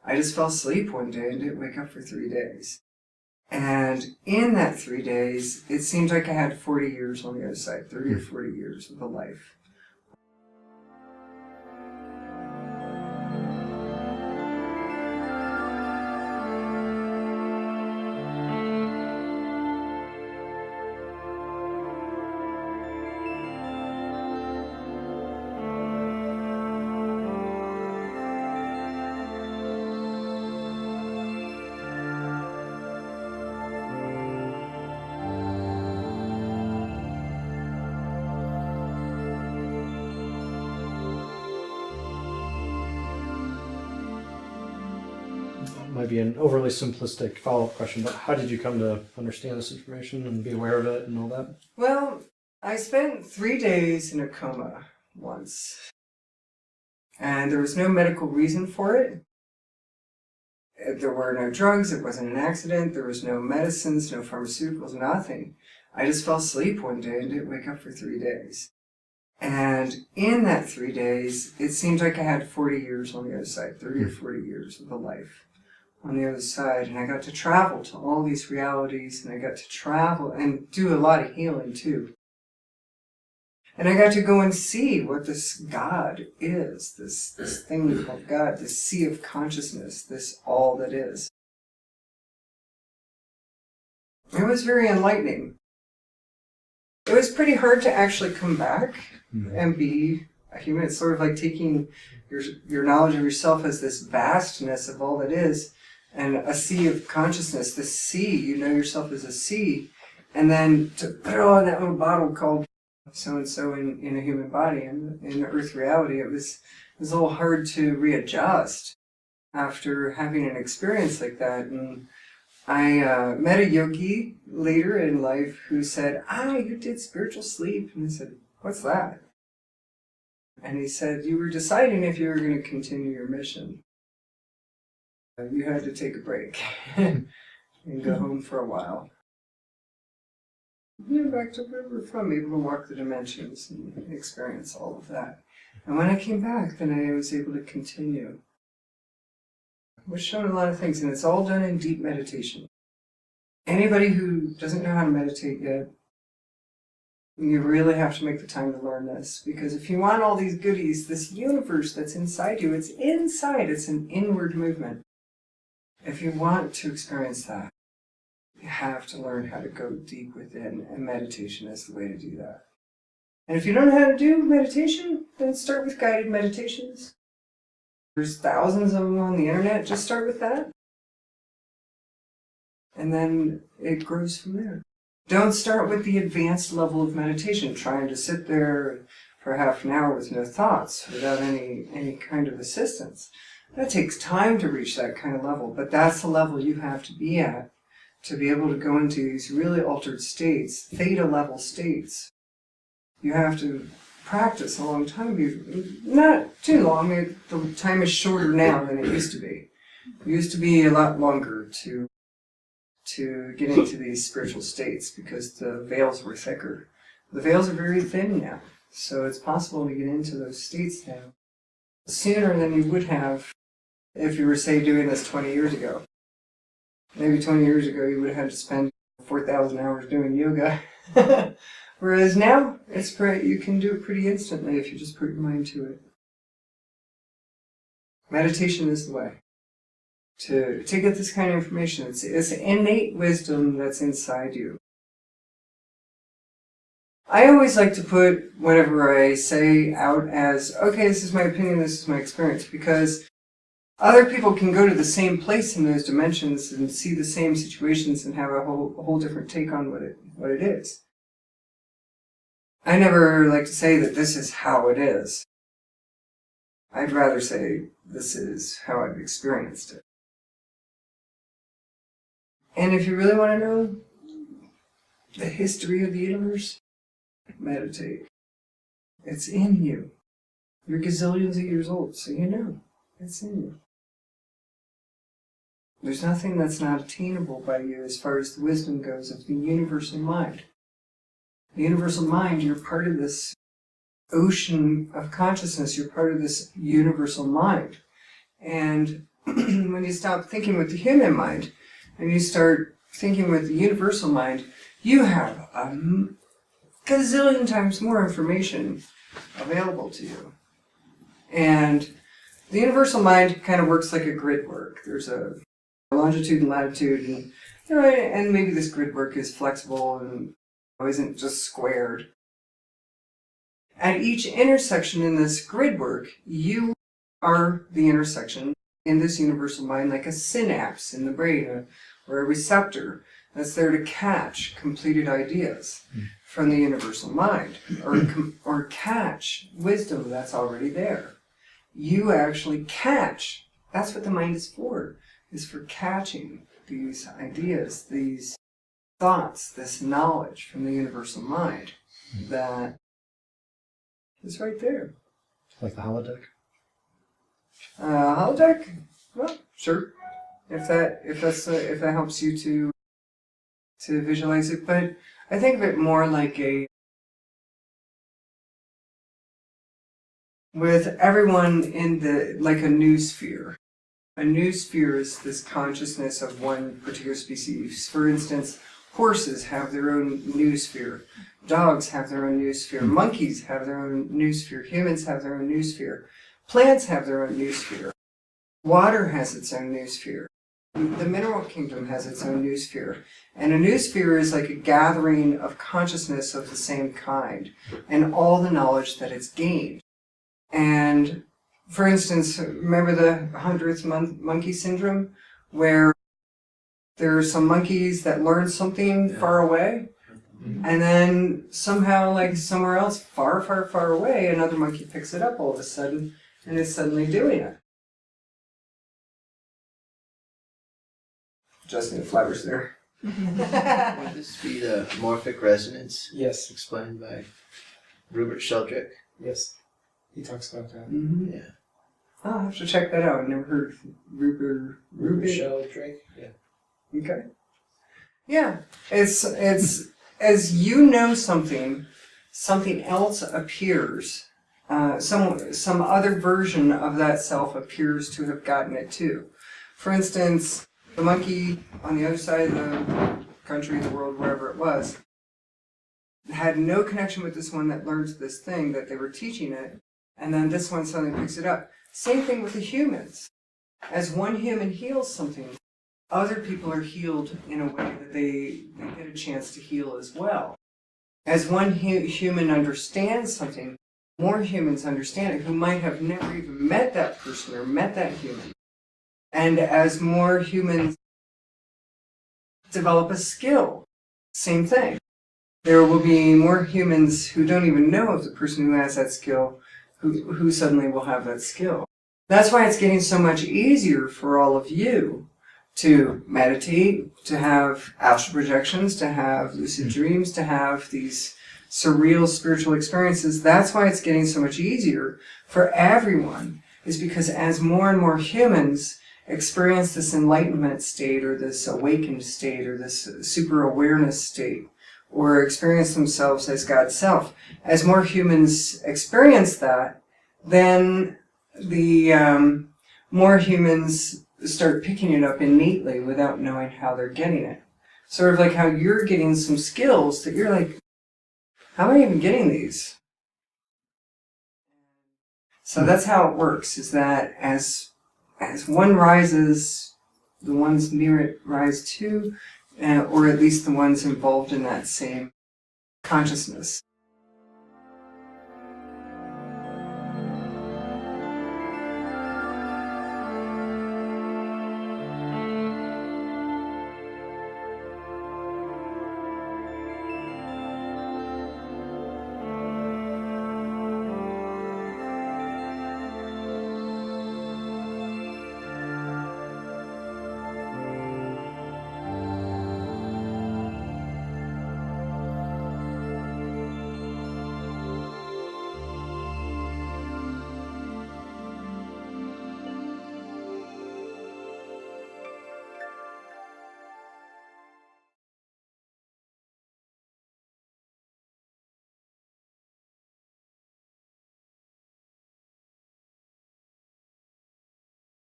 I just fell asleep one day and didn't wake up for 3 days. And in that 3 days, it seemed like I had 40 years on the other side, 30 or 40 years of a life. Might be an overly simplistic follow-up question, but how did you come to understand this information and be aware of it and all that? Well, I spent 3 days in a coma once, and there was no medical reason for it. There were no drugs, it wasn't an accident, there was no medicines, no pharmaceuticals, nothing. I just fell asleep one day and didn't wake up for 3 days. And in that 3 days, it seemed like I had 40 years on the other side, 30 or 40 years of a life on the other side. And I got to travel to all these realities, and I got to travel and do a lot of healing too. And I got to go and see what this God is, this thing called God, this sea of consciousness, this all that is. It was very enlightening. It was pretty hard to actually come back and be a human. It's sort of like taking your knowledge of yourself as this vastness of all that is, and a sea of consciousness, this sea, you know yourself as a sea, and then to put it all in that little bottle called so-and-so in a human body, in the earth reality, it was a little hard to readjust after having an experience like that. And I met a yogi later in life who said, you did spiritual sleep. And I said, what's that? And he said, you were deciding if you were going to continue your mission. You had to take a break and go home for a while. Back to where we're from, able to walk the dimensions and experience all of that. And when I came back, then I was able to continue. I was shown a lot of things, and it's all done in deep meditation. Anybody who doesn't know how to meditate yet, you really have to make the time to learn this, because if you want all these goodies, this universe that's inside you, it's inside, it's an inward movement. If you want to experience that, you have to learn how to go deep within, and meditation is the way to do that. And if you don't know how to do meditation, then start with guided meditations. There's thousands of them on the internet, just start with that. And then it grows from there. Don't start with the advanced level of meditation, trying to sit there for half an hour with no thoughts, without any kind of assistance. That takes time to reach that kind of level, but that's the level you have to be at to be able to go into these really altered states, theta level states. You have to practice a long time. Not too long. The time is shorter now than it used to be. It used to be a lot longer to get into these spiritual states because the veils were thicker. The veils are very thin now, so it's possible to get into those states now sooner than you would have if you were, say, doing this 20 years ago. Maybe 20 years ago you would have had to spend 4,000 hours doing yoga. Whereas now, you can do it pretty instantly if you just put your mind to it. Meditation is the way to get this kind of information. It's innate wisdom that's inside you. I always like to put whatever I say out as, okay, this is my opinion, this is my experience, because other people can go to the same place in those dimensions and see the same situations and have a whole different take on what it is. I never like to say that this is how it is. I'd rather say this is how I've experienced it. And if you really want to know the history of the universe, meditate. It's in you. You're gazillions of years old, so you know. It's in you. There's nothing that's not attainable by you as far as the wisdom goes of the universal mind. The universal mind, you're part of this ocean of consciousness. You're part of this universal mind. And when when you stop thinking with the human mind and you start thinking with the universal mind, you have a gazillion times more information available to you. And the universal mind kind of works like a grid work. There's a longitude and latitude, and and maybe this grid work is flexible and isn't just squared. At each intersection in this grid work, you are the intersection in this universal mind, like a synapse in the brain, or a receptor that's there to catch completed ideas from the universal mind, or catch wisdom that's already there. You actually catch. That's what the mind is for catching these ideas, these thoughts, this knowledge from the universal mind that is right there. Like the holodeck? Holodeck? Well, sure. If that helps you to visualize it, but I think of it more like with everyone like a noosphere. A noosphere is this consciousness of one particular species. For instance, horses have their own noosphere. Dogs have their own noosphere. Monkeys have their own noosphere. Humans have their own noosphere. Plants have their own noosphere. Water has its own noosphere. The mineral kingdom has its own noosphere. And a noosphere is like a gathering of consciousness of the same kind and all the knowledge that it's gained. And for instance, remember the 100th monkey syndrome, where there are some monkeys that learn something far away, and then somehow, like somewhere else, far, far, far away, another monkey picks it up all of a sudden and is suddenly doing it. Justin Flowers there. Would this be the morphic resonance? Yes. Explained by Rupert Sheldrake? Yes. He talks about that. Mm-hmm. Yeah. I'll have to check that out. I never heard of Rupert Sheldrake? Yeah. Okay. Yeah. It's as you know something else appears. Some other version of that self appears to have gotten it too. For instance, the monkey on the other side of the country, the world, wherever it was, had no connection with this one that learned this thing that they were teaching it, and then this one suddenly picks it up. Same thing with the humans. As one human heals something, other people are healed in a way that they get a chance to heal as well. As one human understands something, more humans understand it who might have never even met that person or met that human. And as more humans develop a skill, same thing. There will be more humans who don't even know of the person who has that skill, who suddenly will have that skill. That's why it's getting so much easier for all of you to meditate, to have astral projections, to have lucid dreams, to have these surreal spiritual experiences. That's why it's getting so much easier for everyone, is because as more and more humans experience this enlightenment state or this awakened state or this super awareness state, or experience themselves as God's self, as more humans experience that, then the more humans start picking it up innately without knowing how they're getting it. Sort of like how you're getting some skills that you're like, how am I even getting these? So that's how it works, is that as one rises, the ones near it rise too, or at least the ones involved in that same consciousness.